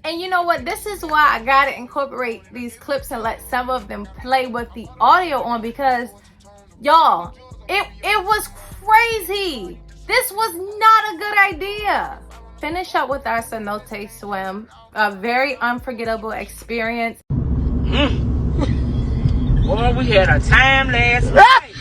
And you know what? This is why I gotta incorporate these clips and let some of them play with the audio on, because y'all, it was crazy. This was not a good idea. Finish up with our cenote swim. A very unforgettable experience. Boy, we had a time last night.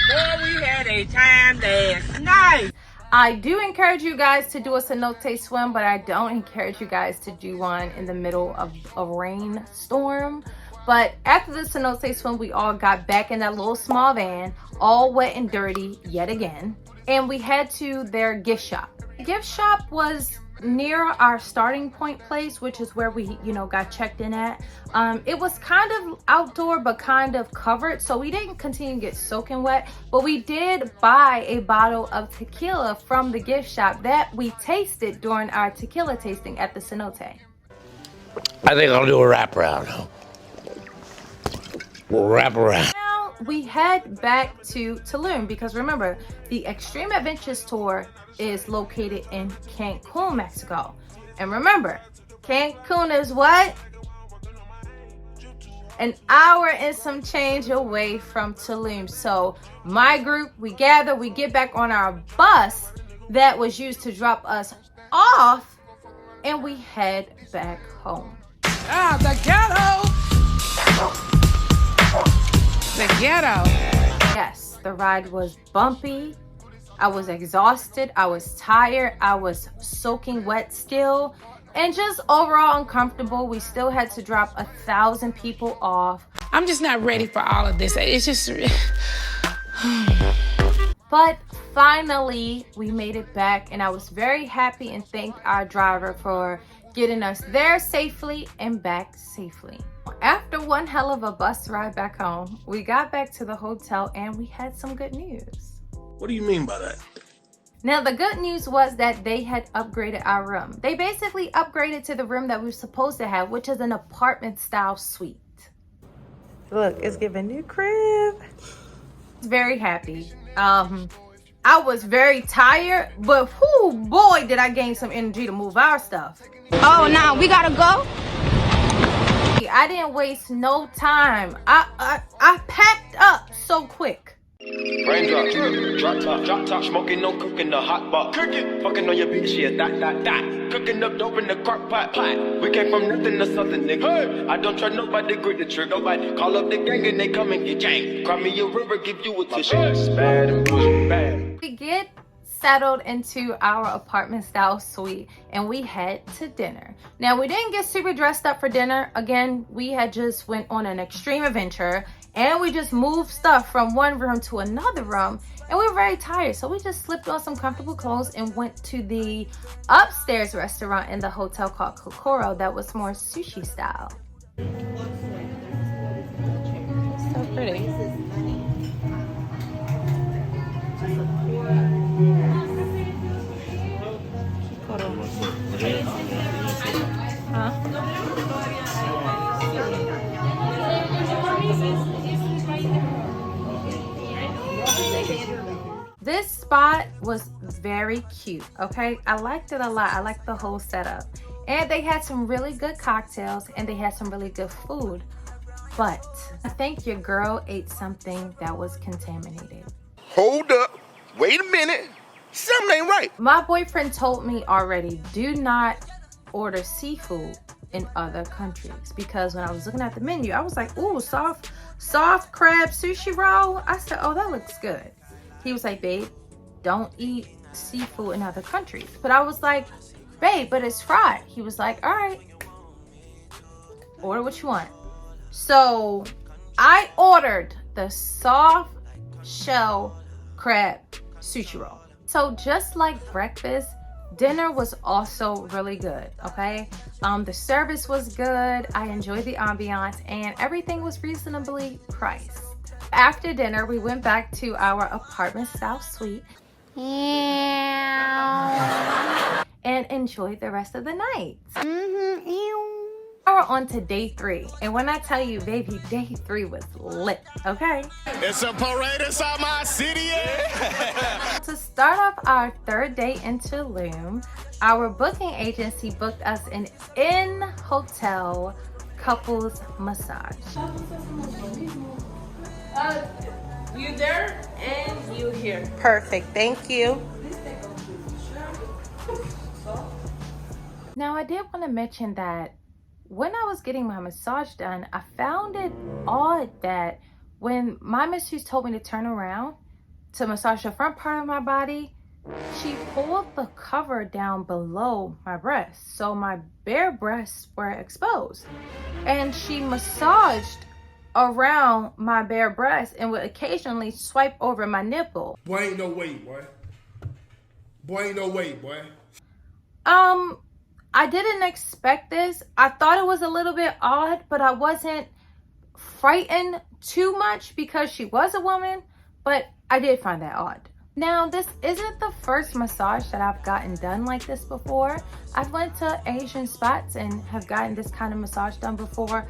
Boy, we had a time last night. I do encourage you guys to do a cenote swim, but I don't encourage you guys to do one in the middle of a rainstorm. But after the cenote swim, we all got back in that little small van, all wet and dirty yet again. And we head to their gift shop. The gift shop was near our starting point place, which is where we, got checked in at. It was kind of outdoor, but kind of covered. So we didn't continue to get soaking wet, but we did buy a bottle of tequila from the gift shop that we tasted during our tequila tasting at the cenote. I think I'll do a wraparound. We'll wrap around. Now we head back to Tulum, because remember, the Extreme Adventures Tour is located in Cancun, Mexico. And remember, Cancun is what? An hour and some change away from Tulum. So my group, we gather, we get back on our bus that was used to drop us off, and we head back home. Ah, the ghetto! The ghetto. Yes, the ride was bumpy. I was exhausted. I was tired. I was soaking wet still, and just overall uncomfortable. We still had to drop 1,000 people off. I'm just not ready for all of this. It's just... But finally, we made it back, and I was very happy and thanked our driver for getting us there safely and back safely. After one hell of a bus ride back home, we got back to the hotel and we had some good news. What do you mean by that? Now, the good news was that they had upgraded our room. They basically upgraded to the room that we were supposed to have, which is an apartment style suite. Look, it's giving new crib. I was very happy. I was very tired, but whoo, boy, did I gain some energy to move our stuff. Oh, now we gotta go? I didn't waste no time. I packed up so quick. Raindrop, drop top, smoking, no cooking, the hot pot. Cooking, fucking on your bitch, yeah, that. Cooking up dope in the crock pot. We came from nothing to something, nigga. Hey. I don't try nobody, grip the trigger. Nobody call up the gang and they come and get jank. Cry me a river, give you a tissue. It's bad and bullshit, bad. We get settled into our apartment style suite and we head to dinner. Now, we didn't get super dressed up for dinner. Again, we had just went on an extreme adventure and we just moved stuff from one room to another room, and we were very tired, so we just slipped on some comfortable clothes and went to the upstairs restaurant in the hotel called Kokoro that was more sushi style. So pretty. This spot was very cute, okay? I liked it a lot. I liked the whole setup. And they had some really good cocktails and they had some really good food. But I think your girl ate something that was contaminated. Hold up. Wait a minute. Something ain't right. My boyfriend told me already, do not order seafood in other countries, because when I was looking at the menu, I was like, ooh, soft crab sushi roll. I said, oh, that looks good. He was like, babe, don't eat seafood in other countries. But I was like, babe, but it's fried. He was like, all right, order what you want. So I ordered the soft shell crab sushi roll. So just like breakfast, dinner was also really good, okay? The service was good. I enjoyed the ambiance and everything was reasonably priced. After dinner, we went back to our apartment style suite and enjoyed the rest of the night. We're on to day 3, and when I tell you, baby, day 3 was lit, okay? It's a parade inside my city, yeah. To start off our third day in Tulum, our booking agency booked us an in-hotel couples massage. You there and you here. Perfect, thank you. Now I did want to mention that when I was getting my massage done, I found it odd that when my masseuse told me to turn around to massage the front part of my body, she pulled the cover down below my breasts. So my bare breasts were exposed. And she massaged around my bare breasts and would occasionally swipe over my nipple. Boy, ain't no way, boy. Boy, ain't no way, boy. I didn't expect this. I thought it was a little bit odd, but I wasn't frightened too much because she was a woman, but I did find that odd. Now, this isn't the first massage that I've gotten done like this before. I've went to Asian spots and have gotten this kind of massage done before,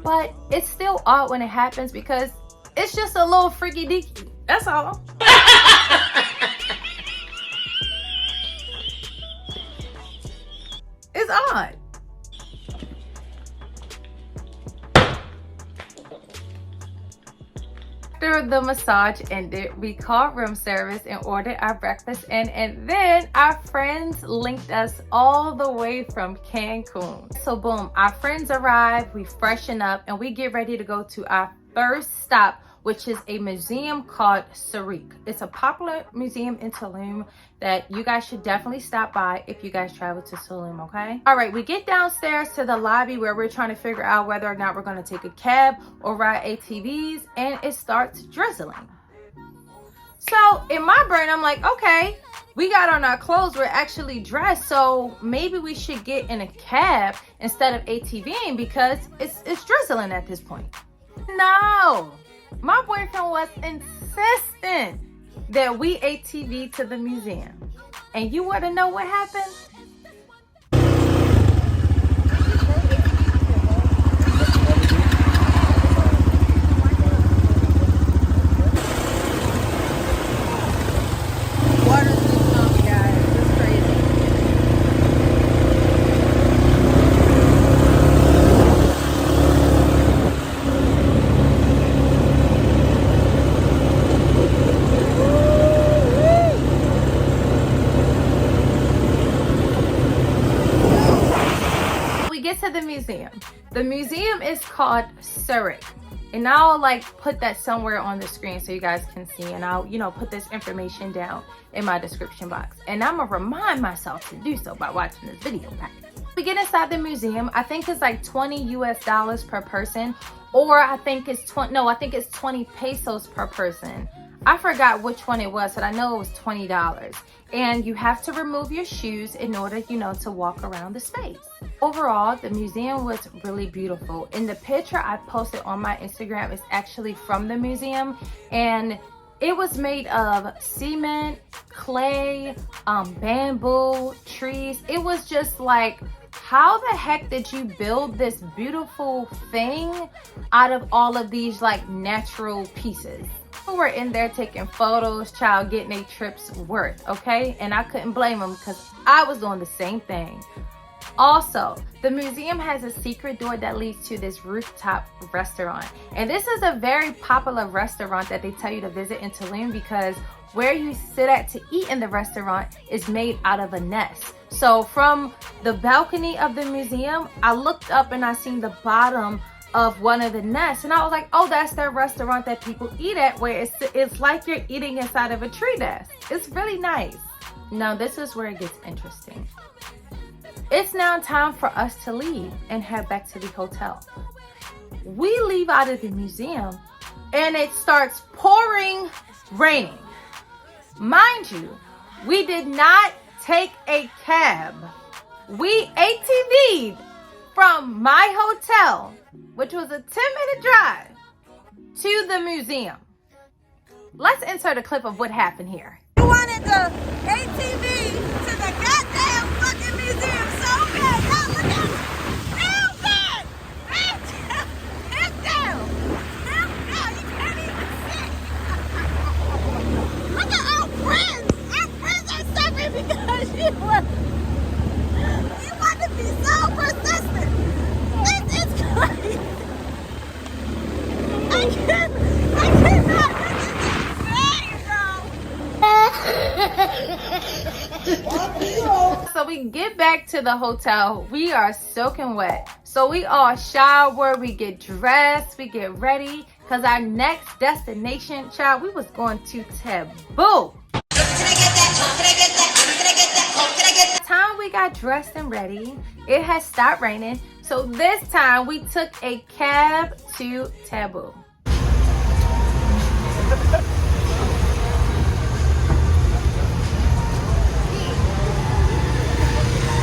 but it's still odd when it happens because it's just a little freaky deaky. That's all. It's odd. After the massage ended, we called room service and ordered our breakfast and then our friends linked us all the way from Cancun. So boom, our friends arrive, we freshen up, and we get ready to go to our first stop, which is a museum called SFER. It's a popular museum in Tulum that you guys should definitely stop by if you guys travel to Tulum, okay? All right, we get downstairs to the lobby where we're trying to figure out whether or not we're gonna take a cab or ride ATVs, and it starts drizzling. So in my brain, I'm like, okay, we got on our clothes, we're actually dressed, so maybe we should get in a cab instead of ATVing because it's drizzling at this point. No! My boyfriend was insistent that we ATV to the museum. And you want to know what happened? The museum is called SFER, and I'll like put that somewhere on the screen so you guys can see, and I'll put this information down in my description box, and I'm gonna remind myself to do so by watching this video back. We get inside the museum. I think it's like $20 US per person, or I think it's 20 pesos per person. I forgot which one it was, but I know it was $20. And you have to remove your shoes in order, to walk around the space. Overall, the museum was really beautiful. In the picture I posted on my Instagram, it's actually from the museum, and it was made of cement, clay, bamboo, trees. It was just like, how the heck did you build this beautiful thing out of all of these like natural pieces? We were in there taking photos, child, getting a trip's worth, okay? And I couldn't blame them because I was doing the same thing. Also, the museum has a secret door that leads to this rooftop restaurant. And this is a very popular restaurant that they tell you to visit in Tulum because where you sit at to eat in the restaurant is made out of a nest. So from the balcony of the museum, I looked up and I seen the bottom of one of the nests, and I was like, oh, that's their restaurant that people eat at, where it's like you're eating inside of a tree nest. It's really nice. Now this is where it gets interesting. It's now time for us to leave and head back to the hotel. We leave out of the museum and it starts pouring raining. Mind you, we did not take a cab. We ATV'd from my hotel, which was a 10-minute drive, to the museum. Let's insert a clip of what happened here. You wanted the ATV to the goddamn fucking museum so bad. Now look at it. Down bad. Down. You can't even see. Look at our friends. Our we get back to the hotel. We are soaking wet. So we all shower, we get dressed, we get ready. Because our next destination, child, we was going to Taboo. Time we got dressed and ready, it had stopped raining. So this time we took a cab to Taboo.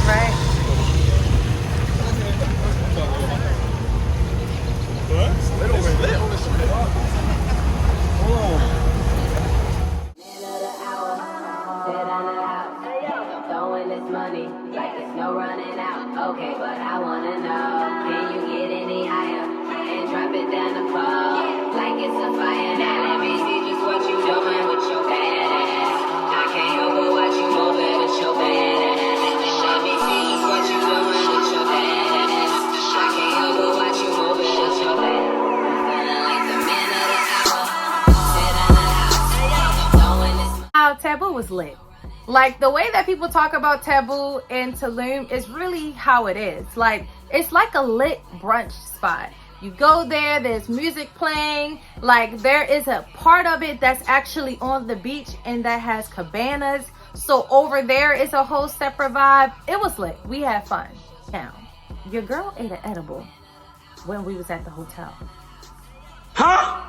Right. Money, like it's no running out. Okay, but I wanna know, can you get any higher and drop it down the pole like it's a fire? Now let me see just what you doing with your bad ass. I can't help but watch you moving with your bad ass. Let me see just what you doing with your bad ass. I can't help but watch you moving with your bad ass. Feeling like the man of the hour. Sit on the house, throwing this. Taboo was lit. Like, the way that people talk about Taboo in Tulum is really how it is. Like, it's like a lit brunch spot. You go there, there's music playing. Like, there is a part of it that's actually on the beach and that has cabanas. So over there is a whole separate vibe. It was lit. We had fun. Now, your girl ate an edible when we was at the hotel. Huh?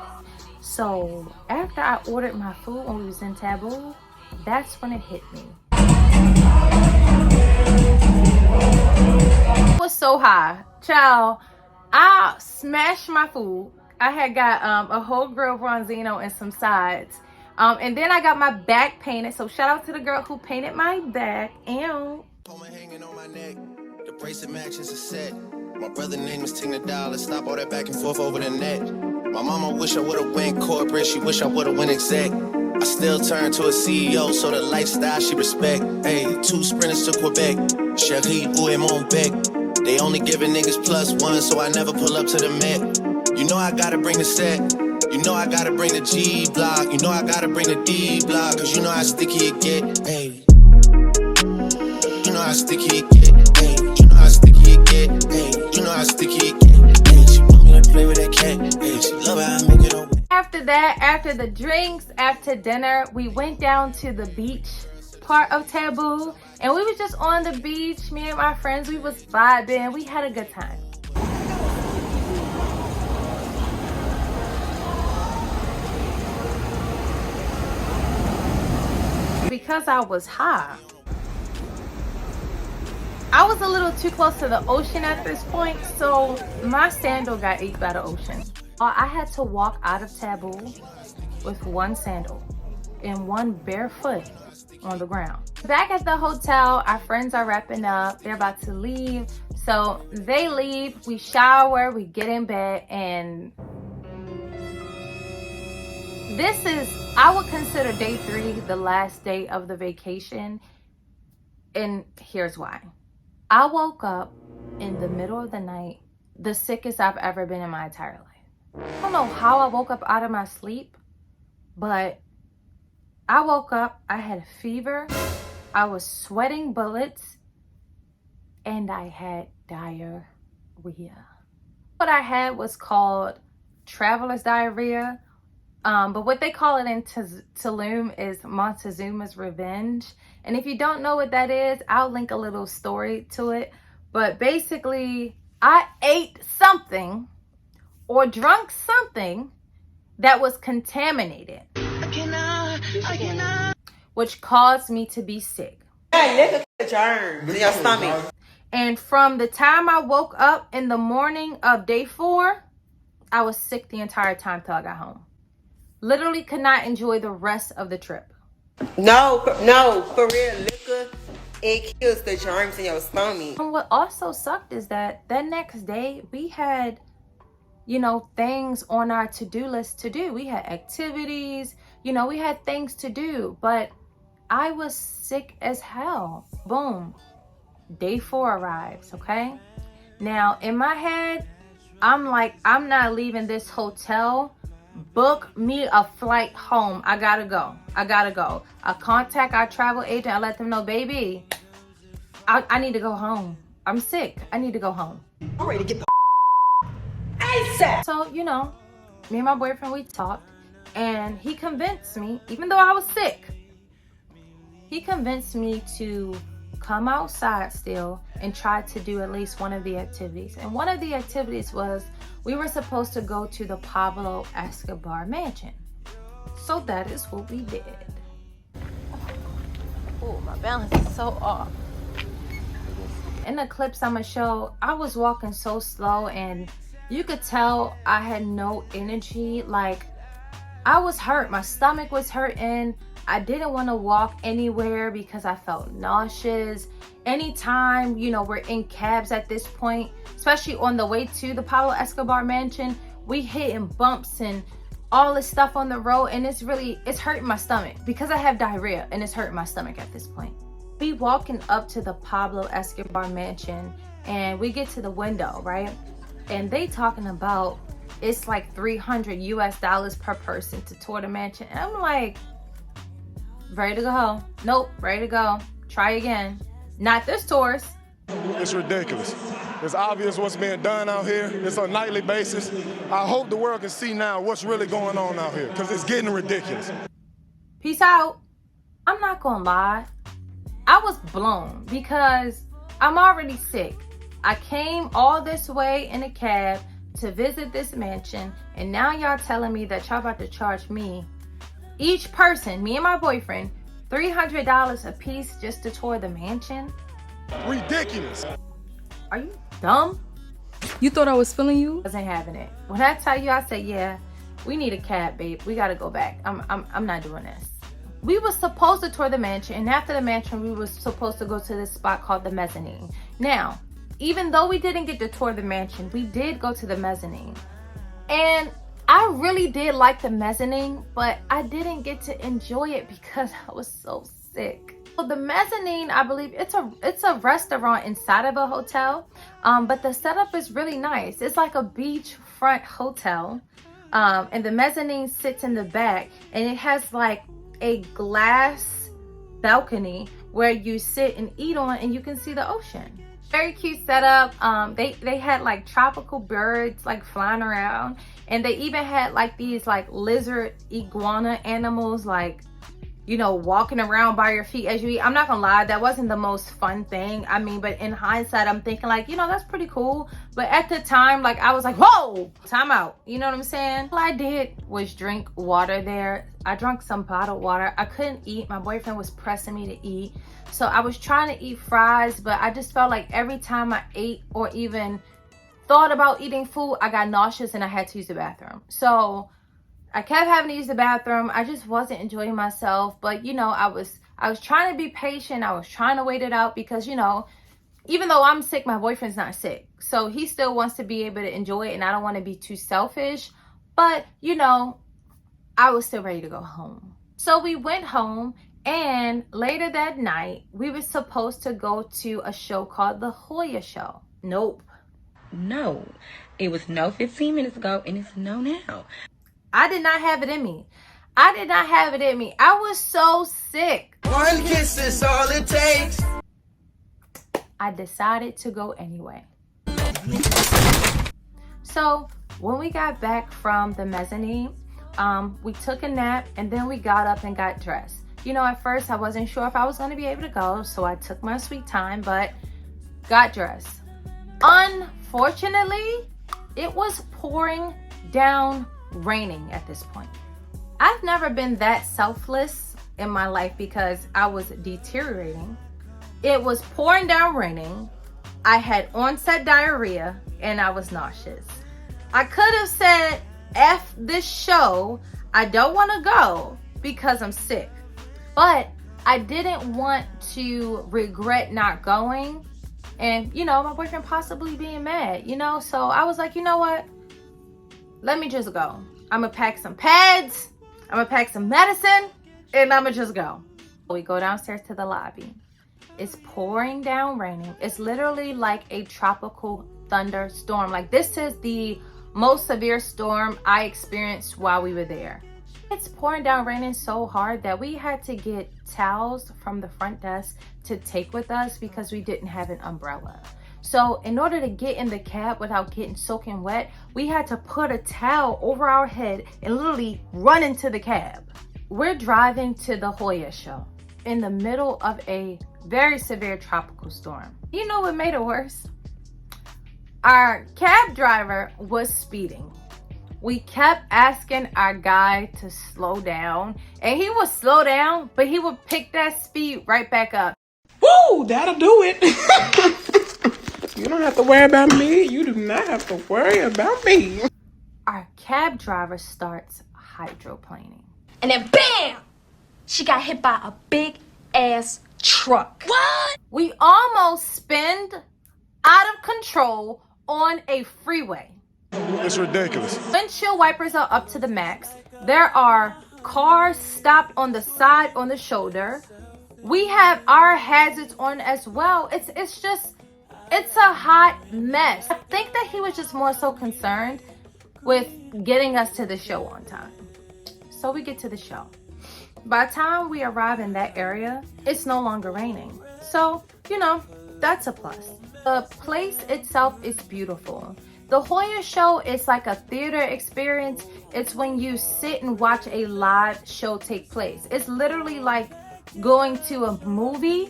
So after I ordered my food when we was in Taboo, that's when it hit me. I was so high. Child, I smashed my food. I had got a whole grilled bronzino and some sides. And then I got my back painted. So shout out to the girl who painted my back. Ew. Hanging on my neck. The bracelet matches a set. My brother name is Tina Dollar. Stop all that back and forth over the net. My mama wish I would've went corporate. She wish I would've went exec. I still turn to a CEO, so the lifestyle she respect. Hey, 2 sprinters to Quebec. Cherie, où est mon bec? They only giving niggas +1, so I never pull up to the Met. You know I gotta bring the set. You know I gotta bring the G block. You know I gotta bring the D block. Cause you know how sticky it get. Hey. You know how sticky it get. Hey. You know how sticky it get. Hey. You know how sticky it get. Hey. She want me to play with that cat. Hey. She love how I make it on. After that, after the drinks, after dinner, we went down to the beach part of Taboo. And we was just on the beach, me and my friends, we was vibing, we had a good time. Because I was high, I was a little too close to the ocean at this point, so my sandal got ate by the ocean. I had to walk out of Taboo with one sandal and one bare foot on the ground. Back at the hotel, our friends are wrapping up. They're about to leave. So they leave, we shower, we get in bed, and this is, I would consider day 3 the last day of the vacation. And here's why. I woke up in the middle of the night, the sickest I've ever been in my entire life. I don't know how I woke up out of my sleep, but I woke up, I had a fever, I was sweating bullets, and I had diarrhea. What I had was called traveler's diarrhea, but what they call it in Tulum is Montezuma's revenge. And if you don't know what that is, I'll link a little story to it. But basically, I ate something or drunk something that was contaminated, which caused me to be sick. Hey, nigga, germs in your stomach. And from the time I woke up in the morning of day 4, I was sick the entire time till I got home. Literally could not enjoy the rest of the trip. No, for real, liquor, it kills the germs in your stomach. And what also sucked is that next day we had, you know, things on our to-do list to do. We had activities, you know, we had things to do, but I was sick as hell. Boom. Day 4 arrives, okay? Now, in my head, I'm like, I'm not leaving this hotel. Book me a flight home. I gotta go. I contact our travel agent. I let them know, baby, I need to go home. I'm sick. I need to go home. I'm ready to get the ASAP. So, you know, me and my boyfriend, we talked, and he convinced me, even though I was sick, he convinced me to come outside still and try to do at least one of the activities. And one of the activities was we were supposed to go to the Pablo Escobar mansion. So that is what we did. Oh, my balance is so off. In the clips I'm gonna show, I was walking so slow and you could tell I had no energy. Like, I was hurt. My stomach was hurting. I didn't want to walk anywhere because I felt nauseous. Anytime, you know, we're in cabs at this point, especially on the way to the Pablo Escobar mansion, we hitting bumps and all this stuff on the road, and it's hurting my stomach because I have diarrhea and it's hurting my stomach at this point. We walking up to the Pablo Escobar mansion and we get to the window, right? And they talking about it's like $300 US per person to tour the mansion. And I'm like, ready to go home. Nope, ready to go. Try again. Not this tourist. It's ridiculous. It's obvious what's being done out here. It's on a nightly basis. I hope the world can see now what's really going on out here, because it's getting ridiculous. Peace out. I'm not gonna lie. I was blown because I'm already sick. I came all this way in a cab to visit this mansion, and now y'all telling me that y'all about to charge me, each person, me and my boyfriend, $300 a piece just to tour the mansion? Ridiculous. Are you dumb? You thought I was feeling you? Wasn't having it. When I tell you, I said, yeah, we need a cab, babe. We gotta go back. I'm not doing this. We were supposed to tour the mansion, and after the mansion, we were supposed to go to this spot called the Mezzanine. Now, even though we didn't get to tour the mansion, we did go to the Mezzanine. And I really did like the Mezzanine, but I didn't get to enjoy it because I was so sick. So the Mezzanine, I believe it's a restaurant inside of a hotel, but the setup is really nice. It's like a beachfront hotel, and the Mezzanine sits in the back, and it has like a glass balcony where you sit and eat on, and you can see the ocean. Very cute setup. They had like tropical birds like flying around, and they even had like these like lizard iguana animals, like, you know, walking around by your feet as you eat. I'm not gonna lie, that wasn't the most fun thing. I mean, but in hindsight, I'm thinking like, you know, that's pretty cool. But at the time, like, I was like, whoa, time out. You know what I'm saying? All I did was drink water there. I drank some bottled water. I couldn't eat. My boyfriend was pressing me to eat. So I was trying to eat fries, but I just felt like every time I ate or even thought about eating food, I got nauseous and I had to use the bathroom. So I kept having to use the bathroom. I just wasn't enjoying myself. But, you know, I was trying to be patient. I was trying to wait it out because, you know, even though I'm sick, my boyfriend's not sick. So he still wants to be able to enjoy it, and I don't want to be too selfish. But, you know, I was still ready to go home. So we went home, and later that night, we were supposed to go to a show called the Joya show. Nope. No. It was no 15 minutes ago, and it's no now. I did not have it in me. I did not have it in me. I was so sick. One kiss is all it takes. I decided to go anyway. So when we got back from the Mezzanine, we took a nap, and then we got up and got dressed. You know, at first I wasn't sure if I was going to be able to go, so I took my sweet time, but got dressed. Unfortunately, it was pouring down raining at this point. I've never been that selfless in my life because I was deteriorating. It was pouring down raining. I had onset diarrhea and I was nauseous. I could have said, F this show, I don't want to go because I'm sick. But I didn't want to regret not going and, you know, my boyfriend possibly being mad, you know? So I was like, you know what? Let me just go. I'm gonna pack some pads, I'm gonna pack some medicine, and I'm gonna just go. We go downstairs to the lobby. It's pouring down raining. It's literally like a tropical thunderstorm. Like, this is the most severe storm I experienced while we were there. It's pouring down, raining so hard that we had to get towels from the front desk to take with us because we didn't have an umbrella. So in order to get in the cab without getting soaking wet, we had to put a towel over our head and literally run into the cab. We're driving to the Joya show in the middle of a very severe tropical storm. You know what made it worse? Our cab driver was speeding. We kept asking our guy to slow down, and he would slow down, but he would pick that speed right back up. Woo, that'll do it. You don't have to worry about me. You do not have to worry about me. Our cab driver starts hydroplaning. And then BAM! She got hit by a big ass truck. What? We almost spinned out of control on a freeway. It's ridiculous. Windshield wipers are up to the max. There are cars stopped on the side, on the shoulder. We have our hazards on as well. It's a hot mess. I think that he was just more so concerned with getting us to the show on time. So we get to the show. By the time we arrive in that area, it's no longer raining. So, you know, that's a plus. The place itself is beautiful. The Joya show is like a theater experience. It's when you sit and watch a live show take place. It's literally like going to a movie,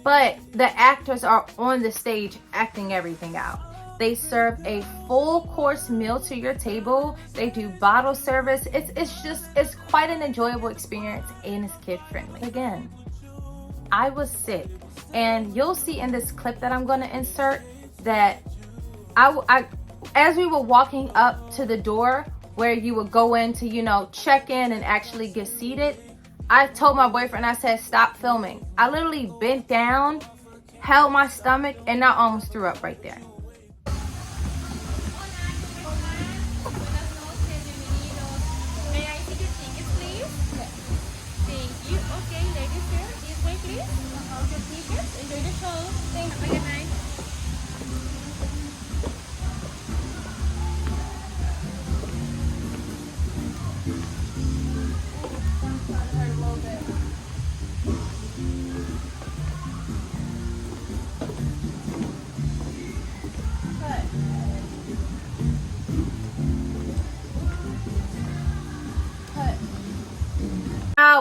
but the actors are on the stage acting everything out. They serve a full course meal to your table. They do bottle service. It's quite an enjoyable experience, and it's kid friendly. Again, I was sick, and you'll see in this clip that I'm going to insert that as we were walking up to the door where you would go in to, you know, check in and actually get seated, I told my boyfriend, I said, stop filming. I literally bent down, held my stomach, and I almost threw up right there. May I see the tickets, please? Thank you. Okay, ladies first. This way, please. Hold your tickets. Enjoy the show. Thank you. Have a good night.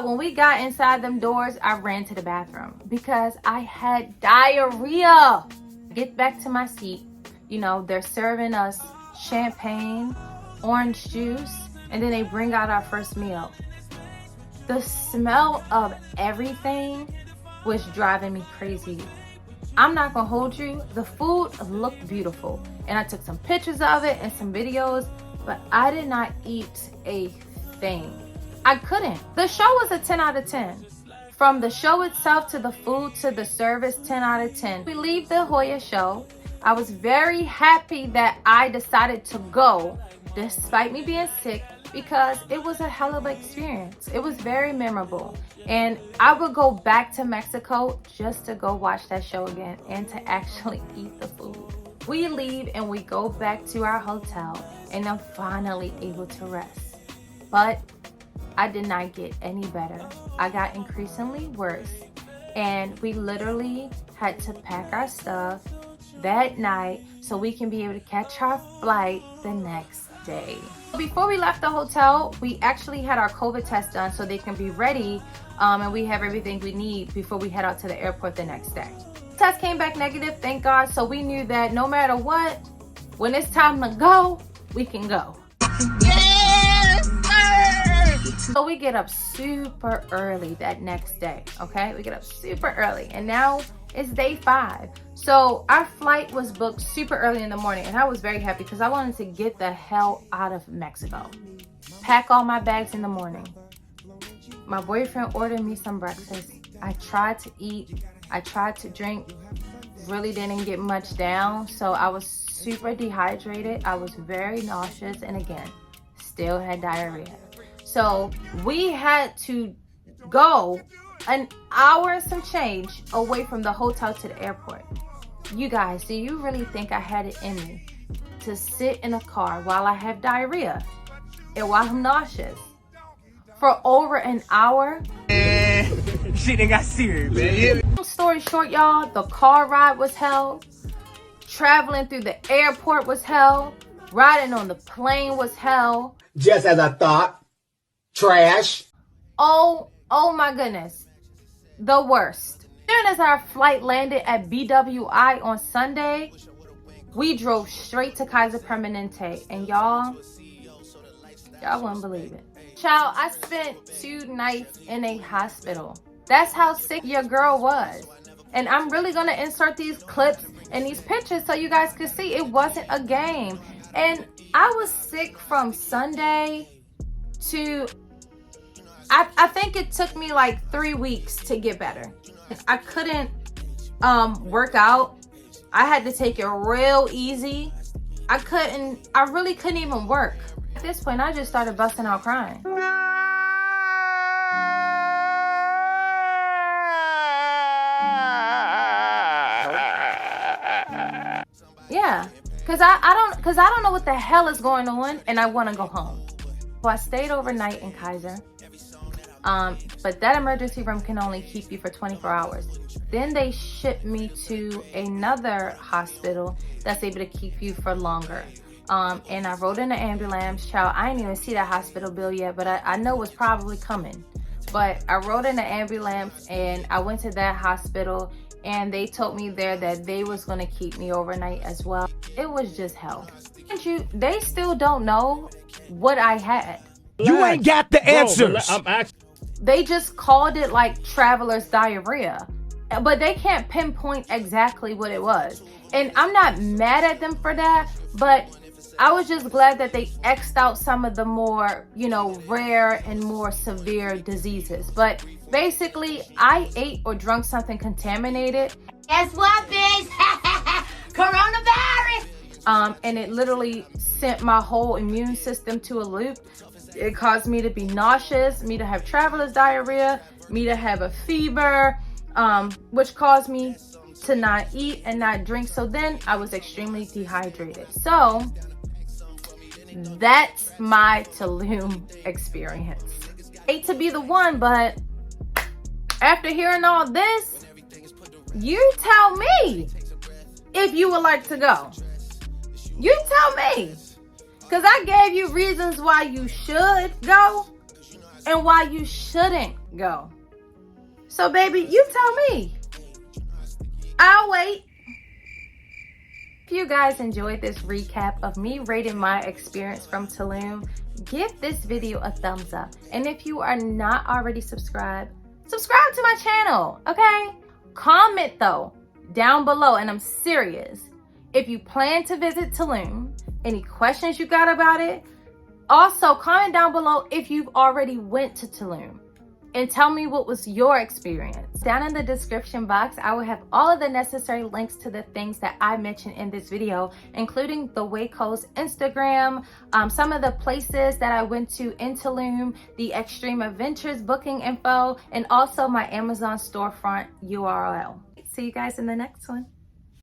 When we got inside them doors, I ran to the bathroom because I had diarrhea. Get back to my seat. You know, they're serving us champagne, orange juice, and then they bring out our first meal. The smell of everything was driving me crazy. I'm not gonna hold you. The food looked beautiful, and I took some pictures of it and some videos, but I did not eat a thing. I couldn't. The show was a 10 out of 10. From the show itself to the food to the service, 10 out of 10. We leave the Joya show. I was very happy that I decided to go despite me being sick because it was a hell of an experience. It was very memorable. And I would go back to Mexico just to go watch that show again and to actually eat the food. We leave and we go back to our hotel, and I'm finally able to rest. But I did not get any better. I got increasingly worse, and we literally had to pack our stuff that night so we can be able to catch our flight the next day. Before we left the hotel, we actually had our COVID test done so they can be ready, and we have everything we need before we head out to the airport the next day. The test came back negative, thank God, so we knew that no matter what, when it's time to go, we can go. So we get up super early that next day, okay? We get up super early, and now it's day 5. So our flight was booked super early in the morning, and I was very happy because I wanted to get the hell out of Mexico. Pack all my bags in the morning. My boyfriend ordered me some breakfast. I tried to eat, I tried to drink, really didn't get much down, so I was super dehydrated. I was very nauseous, and again, still had diarrhea. So we had to go an hour and some change away from the hotel to the airport. You guys, do you really think I had it in me to sit in a car while I have diarrhea and while I'm nauseous, for over an hour. Shit ain't got serious, man. Long story short, y'all, the car ride was hell. Traveling through the airport was hell. Riding on the plane was hell. Just as I thought. Trash. Oh my goodness. The worst. As soon as our flight landed at BWI on Sunday, we drove straight to Kaiser Permanente. And y'all wouldn't believe it. Child, I spent 2 nights in a hospital. That's how sick your girl was. And I'm really going to insert these clips and these pictures so you guys can see it wasn't a game. And I was sick from Sunday to, I think it took me like 3 weeks to get better. I couldn't work out. I had to take it real easy. I really couldn't even work. At this point, I just started busting out crying. Yeah, cause I don't know what the hell is going on, and I want to go home. So I stayed overnight in Kaiser. But that emergency room can only keep you for 24 hours. Then they shipped me to another hospital that's able to keep you for longer. And I rode in the ambulance. Child, I didn't even see that hospital bill yet, but I know it's probably coming. But I rode in the ambulance and I went to that hospital, and they told me there that they was going to keep me overnight as well. It was just hell. They still don't know what I had. You ain't got the answers. They just called it like traveler's diarrhea, but they can't pinpoint exactly what it was. And I'm not mad at them for that, but I was just glad that they X'd out some of the more, rare and more severe diseases. But basically, I ate or drank something contaminated. Guess what, bitch? Coronavirus! And it literally sent my whole immune system to a loop. It caused me to be nauseous, me to have traveler's diarrhea, me to have a fever, which caused me to not eat and not drink. So then I was extremely dehydrated. So that's my Tulum experience. Hate to be the one, but after hearing all this, you tell me if you would like to go. You tell me. Because I gave you reasons why you should go and why you shouldn't go. So, baby, you tell me. I'll wait. If you guys enjoyed this recap of me rating my experience from Tulum, give this video a thumbs up. And if you are not already subscribed, subscribe to my channel, okay? Comment, though, down below, and I'm serious. If you plan to visit Tulum, any questions you got about it. Also, comment down below if you've already went to Tulum and tell me what was your experience. Down in the description box, I will have all of the necessary links to the things that I mentioned in this video, including the Waco's Instagram, some of the places that I went to in Tulum, the Extreme Adventures booking info, and also my Amazon storefront URL. See you guys in the next one.